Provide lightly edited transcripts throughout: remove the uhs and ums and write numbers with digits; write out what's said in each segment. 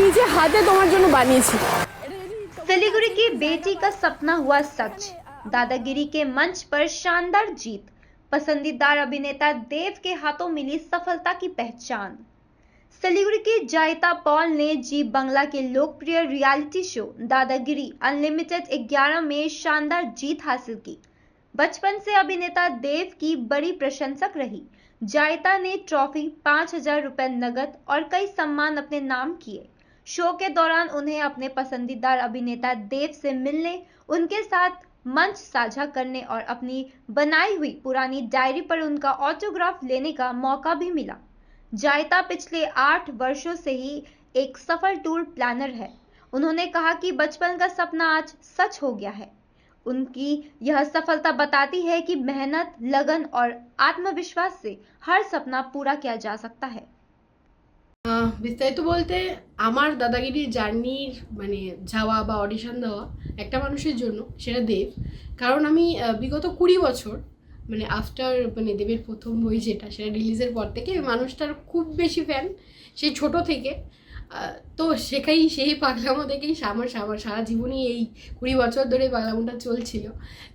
নিজে হাতে তোমার জন্য বানিয়েছি। सिलीगुड़ी की बेटी का सपना हुआ सच। दादागिरी के मंच पर शानदार जीत, पसंदीदा अभिनेता देव के हाथों मिली सफलता की पहचान। सिलीगुड़ी की जायता पॉल ने जी बंगला के लोकप्रिय रियलिटी शो दादागिरी अनलिमिटेड 11 में शानदार जीत हासिल की। बचपन से अभिनेता देव की बड़ी प्रशंसक रही। जायता ने ट्रॉफी, 5,000 रुपए नगद और कई सम्मान अपने नाम किए। शो के दौरान उन्हें अपने पसंदीदा अभिनेता देव से मिलने, उनके साथ मंच साझा करने और अपनी बनाई हुई पुरानी डायरी पर उनका ऑटोग्राफ लेने का मौका भी मिला। जायता पिछले 8 वर्षों से ही एक सफल टूर प्लानर है। उन्होंने कहा कि बचपन का सपना आज सच हो गया है। उनकी यह सफलता बताती है कि मेहनत, लगन और आत्मविश्वास से हर सपना पूरा किया जा सकता है। বিস্তারিত বলতে আমার দাদাগিরি জার্নির মানে যাওয়া বা অডিশন দেওয়া একটা মানুষের জন্য সেটা দেব। কারণ আমি বিগত 20 বছর মানে আফটার মানে দেবের প্রথম বই যেটা সেটা রিলিজের পর থেকে আমি মানুষটার খুব বেশি ফ্যান, সেই ছোট থেকে। তো সেই পাগলামো থেকেই আমার সারা জীবনই এই 20 বছর ধরে পাগলামোটা চলছিল।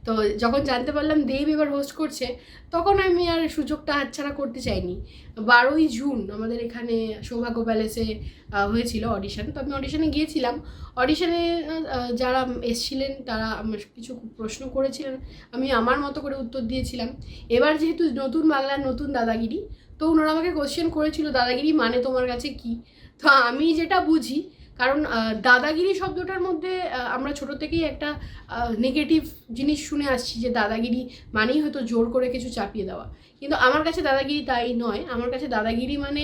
তো যখন জানতে পারলাম দেব এবার হোস্ট করছে, তখন আমি আর সুযোগটা হাতছাড়া করতে চাইনি। 12ই জুন আমাদের এখানে সৌভাগ্য প্যালেসে হয়েছিল অডিশন। তো আমি অডিশনে গিয়েছিলাম। অডিশনে যারা এসেছিলেন তারা আমার কিছু প্রশ্ন করেছিলেন, আমি আমার মতো করে উত্তর দিয়েছিলাম। এবার যেহেতু নতুন বাংলার নতুন দাদাগিরি, তো ওনারা আমাকে কোশ্চেন করেছিল দাদাগিরি মানে তোমার কাছে কী। তো আমি যেটা বুঝি, কারণ দাদাগিরি শব্দটার মধ্যে আমরা ছোটো থেকেই একটা নেগেটিভ জিনিস শুনে আসছি যে দাদাগিরি মানেই হয়তো জোর করে কিছু চাপিয়ে দেওয়া, কিন্তু আমার কাছে দাদাগিরি তাই নয়। আমার কাছে দাদাগিরি মানে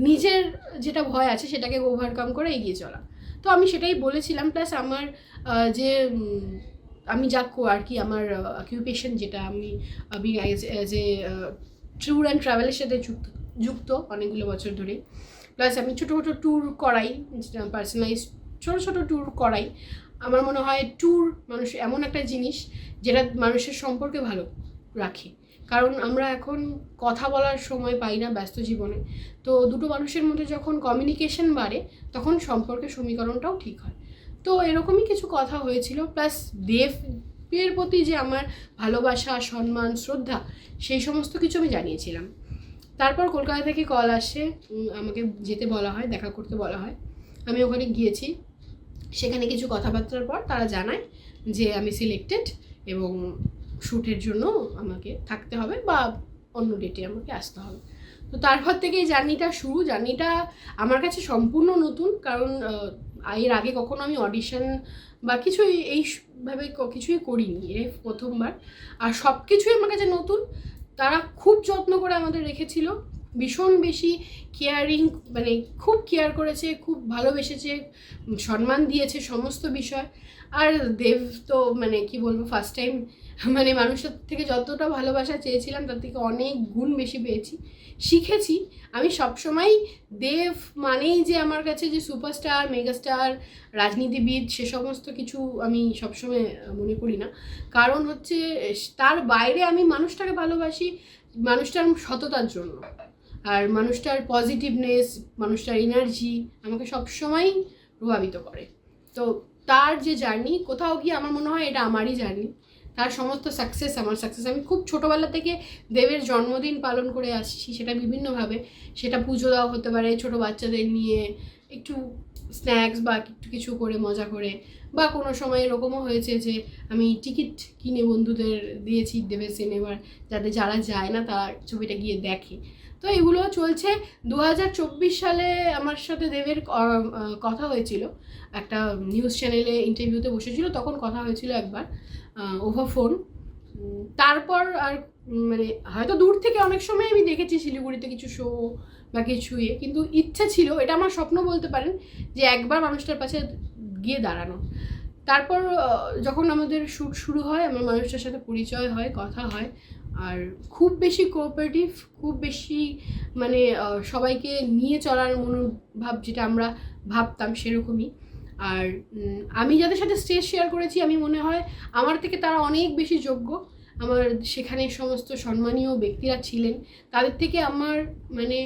নিজের যেটা ভয় আছে সেটাকে ওভারকাম করে এগিয়ে চলা। তো আমি সেটাই বলেছিলাম। প্লাস আমার যে আমি যা আর কি আমার অকিউপেশন যেটা আমি অ্যাজ এ ট্যুর অ্যান্ড ট্রাভেলের সাথে যুক্ত অনেকগুলো বছর ধরে। প্লাস আমি ছোটো ছোটো ট্যুর করাই, পার্সোনালাইজ ছোটো ছোটো ট্যুর করাই। আমার মনে হয় ট্যুর মানুষ এমন একটা জিনিস যেটা মানুষের সম্পর্কে ভালো রাখে। কারণ আমরা এখন কথা বলার সময় পাই না ব্যস্ত জীবনে। তো দুটো মানুষের মধ্যে যখন কমিউনিকেশন বাড়ে তখন সম্পর্কের সমীকরণটাও ঠিক হয়। তো এরকমই কিছু কথা হয়েছিল। প্লাস দেবের প্রতি যে আমার ভালোবাসা, সম্মান, শ্রদ্ধা, সেই সমস্ত কিছু আমি জানিয়েছিলাম। তারপর কলকাতা থেকে কল আসে, আমাকে যেতে বলা হয়, দেখা করতে বলা হয়। আমি ওখানে গিয়েছি। সেখানে কিছু কথাবার্তার পর তারা জানায় যে আমি সিলেক্টেড এবং শ্যুটের জন্য আমাকে থাকতে হবে বা অন্য ডেটে আমাকে আসতে হবে। তো তারপর থেকে এই জার্নিটা শুরু। জার্নিটা আমার কাছে সম্পূর্ণ নতুন, কারণ এর আগে কখনো আমি অডিশন বা কিছুই এইভাবে কিছুই করিনি, এর প্রথমবার। আর সব কিছুই আমার কাছে নতুন। তারা খুব যত্ন করে আমাদের রেখেছিল, ভীষণ বেশি কেয়ারিং, মানে খুব কেয়ার করেছে, খুব ভালোবেসেছে, সম্মান দিয়েছে সমস্ত বিষয়। আর দেব তো মানে কি বলবো, ফার্স্ট টাইম মানে মানুষের থেকে যতটা ভালোবাসা চেয়েছিলাম তার থেকে অনেক গুণ বেশি পেয়েছি, শিখেছি। আমি সবসময় দেব মানেই যে আমার কাছে যে সুপারস্টার, মেগাস্টার, রাজনীতিবিদ, সে সমস্ত কিছু আমি সবসময় মনে করি না। কারণ হচ্ছে তার বাইরে আমি মানুষটাকে ভালোবাসি মানুষটার সততার জন্য, আর মানুষটার পজিটিভনেস, মানুষটার এনার্জি আমাকে সবসময় প্রভাবিত করে। তো তার যে জার্নি, কোথাও গিয়ে আমার মনে হয় এটা আমারই জার্নি। তার সমস্ত সাকসেস আমার সাকসেস। আমি খুব ছোটোবেলা থেকে দেবের জন্মদিন পালন করে আসছি, সেটা বিভিন্নভাবে। সেটা পুজো দেওয়া হতে পারে, ছোটো বাচ্চাদের নিয়ে একটু স্ন্যাক্স বা একটু কিছু করে মজা করে, বা কোনো সময় এরকমও হয়েছে যে আমি টিকিট কিনে বন্ধুদের দিয়েছি দেবের সিনেমার, যাতে যারা যায় না তারা ছবিটা গিয়ে দেখে। তো এগুলো চলছে। 2024 সালে আমার সাথে দেবের কথা হয়েছিল, একটা নিউজ চ্যানেলে ইন্টারভিউতে বসেছিল, তখন কথা হয়েছিল একবার ওভার ফোন। তারপর আর মানে হয়তো দূর থেকে অনেক সময় আমি দেখেছি শিলিগুড়িতে কিছু শো বা কিছু কিন্তু ইচ্ছে ছিল, এটা আমার স্বপ্ন বলতে পারেন, যে একবার মানুষটার পাশে গিয়ে দাঁড়ানো। তারপর যখন আমাদের শ্যুট শুরু হয়, আমার মানুষটার সাথে পরিচয় হয়, কথা হয়। আর খুব বেশি কোঅপারেটিভ, খুব বেশি মানে সবাইকে নিয়ে চলার মনোভাব যেটা আমরা ভাবতাম সেরকমই। আর আমি যাদের সাথে স্টেজ শেয়ার করেছি আমি মনে হয় আমার থেকে তারা অনেক বেশি যোগ্য। আমার সেখানে সমস্ত সম্মানীয় ব্যক্তিরা ছিলেন, তাদের থেকে আমার মানে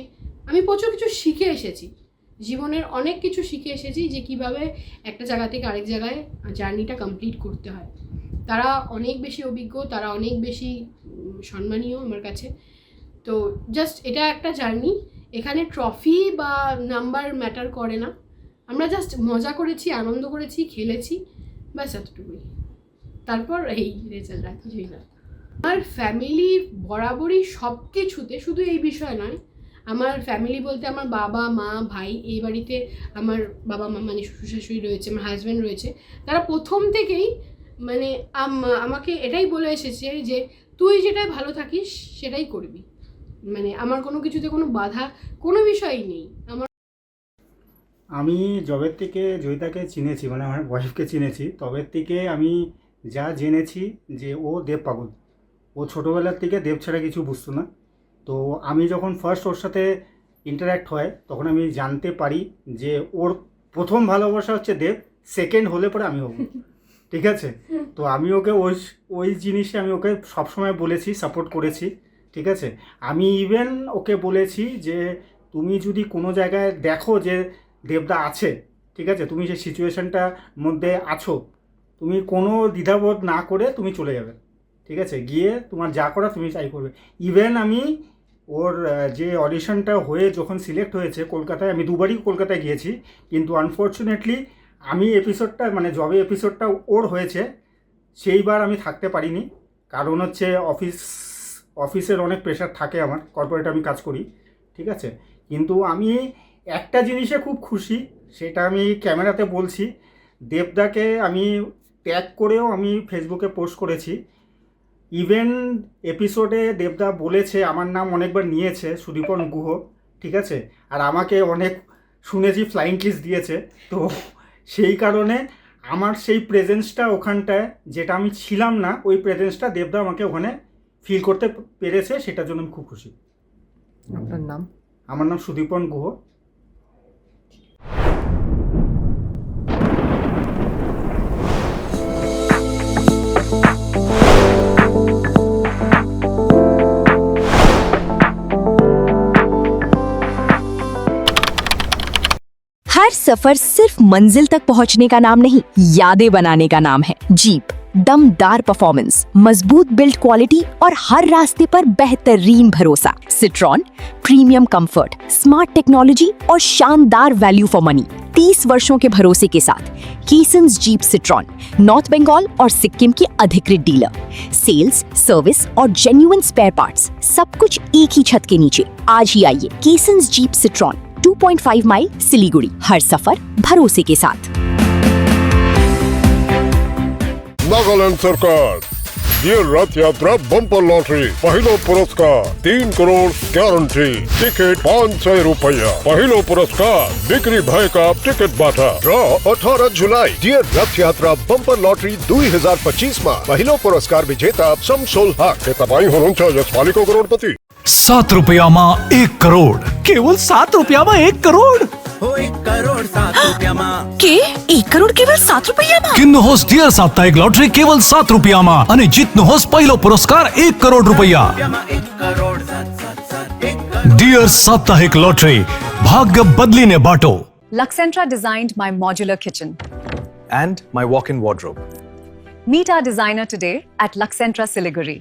আমি প্রচুর কিছু শিখে এসেছি, জীবনের অনেক কিছু শিখে এসেছি যে কিভাবে একটা জায়গা থেকে আরেক জায়গায় জার্নিটা কমপ্লিট করতে হয়। তারা অনেক বেশি অভিজ্ঞ, তারা অনেক বেশি সম্মানীয় আমার কাছে। তো জাস্ট এটা একটা জার্নি, এখানে ট্রফি বা নাম্বার ম্যাটার করে না। আমরা জাস্ট মজা করেছি, আনন্দ করেছি, খেলেছি, ব্যাস এতটুকুই। তারপর এই রেজাল্ট, আর কিছুই না। আমার ফ্যামিলি বরাবরই সব কিছুতে, শুধু এই বিষয় নয়, আমার ফ্যামিলি বলতে আমার বাবা মা ভাই, এই বাড়িতে আমার বাবা মা মানে শ্বশুর শাশুড়ি রয়েছে, আমার হাজব্যান্ড রয়েছে, তারা প্রথম থেকেই মানে আমাকে এটাই বলে এসেছে যে তুই যেটাই ভালো থাকিস সেটাই করবি। মানে আমার কোনো কিছুতে কোনো বাধা কোনো বিষয়ই নেই। আমি যবের থেকে জয়িতাকে চিনেছি, মানে আমার ওয়াইফকে চিনেছি, তবের থেকে আমি যা জেনেছি যে ও দেব পাগল। ও ছোটোবেলার থেকে দেব ছাড়া কিছু বুঝতো না। তো আমি যখন ফার্স্ট ওর সাথে ইন্টারাক্ট হয় তখন আমি জানতে পারি যে ওর প্রথম ভালোবাসা হচ্ছে দেব, সেকেন্ড হলে পরে আমি হব। ঠিক আছে, তো আমি ওকে ওই জিনিসে আমি ওকে সবসময় বলেছি, সাপোর্ট করেছি। ঠিক আছে, আমি ইভেন ওকে বলেছি যে তুমি যদি কোনো জায়গায় দেখো যে দেবদা আছে, ঠিক আছে, তুমি যে সিচুয়েশানটার মধ্যে আছো, তুমি কোনো দ্বিধাবোধ না করে তুমি চলে যাবে। ঠিক আছে, গিয়ে তোমার যা করা তুমি তাই করবে। ইভেন আমি ওর যে অডিশনটা হয়ে যখন সিলেক্ট হয়েছে কলকাতায়, আমি দুবারই কলকাতায় গিয়েছি, কিন্তু আনফর্চুনেটলি আমি এপিসোডটা মানে জবে এপিসোডটা ওর হয়েছে, সেইবার আমি থাকতে পারিনি। কারণ হচ্ছে অফিসের অনেক প্রেশার থাকে, আমার কর্পোরেট আমি কাজ করি। ঠিক আছে, কিন্তু আমি একটা জিনিসে খুব খুশি, সেটা আমি ক্যামেরাতে বলছি। দেবদাকে আমি ট্যাগ করেও আমি ফেসবুকে পোস্ট করেছি। ইভেন এপিসোডে দেবদা বলেছে, আমার নাম অনেকবার নিয়েছে সুদীপন গুহ। ঠিক আছে, আর আমাকে অনেক শুনেছি ফ্লাইং কিস দিয়েছে। তো সেই কারণে আমার সেই প্রেজেন্সটা ওখানটায়, যেটা আমি ছিলাম না, ওই প্রেজেন্সটা দেবদা আমাকে ওখানে ফিল করতে পেরেছে, সেটার জন্য আমি খুব খুশি। আপনার নাম? আমার নাম সুদীপন গুহ। हर सफर सिर्फ मंजिल तक पहुंचने का नाम नहीं, यादें बनाने का नाम है। जीप, दमदार परफॉर्मेंस, मजबूत बिल्ड क्वालिटी और हर रास्ते पर बेहतरीन भरोसा। Citroen, premium comfort, smart technology और शानदार वैल्यू फॉर मनी। 30 वर्षों के भरोसे के साथ कीसन्स जीप सिट्रॉन, नॉर्थ बंगाल और सिक्किम की अधिकृत डीलर। सेल्स, सर्विस और जेन्युइन स्पेयर पार्ट्स, सब कुछ एक ही छत के नीचे। आज ही आइए कीसन्स जीप सिट्रॉन, 2.5 माइल सिलीगुड़ी। हर सफर भरोसे के साथ। नागालैंड सरकार ये रथ यात्रा बम्पर लॉटरी, पहलो पुरस्कार 3 करोड़ गारंटी, टिकट 500 रुपया, पहलो पुरस्कार बिक्री भय का टिकट बाटा। ड्रॉ 18 जुलाई डियर रथ यात्रा बम्पर लॉटरी 2025 में पहलो पुरस्कार विजेता शमसुल हक के तपाई होना यश मालिको करोड़पति। 7 रुपयाમાં 1 કરોડ, કેવલ 7 रुपयाમાં 1 કરોડ. हो 1 करोड़ 7 रुपयाમાં के 1 કરોડ કેવલ 7 રૂપિયામાં? કિન્નું હોસ ડિયર સાપ્તાહિક લોટરી કેવલ 7 રૂપિયામાં અને જીતનું હોસ પહેલો પુરસ્કાર 1 કરોડ રૂપિયા. 1 करोड़ 7 ડિયર સાપ્તાહિક લોટરી, ભાગ્ય બદલીને બાટો. Luxentra designed my modular kitchen. And my walk-in wardrobe. Meet our designer today at Luxentra Siliguri.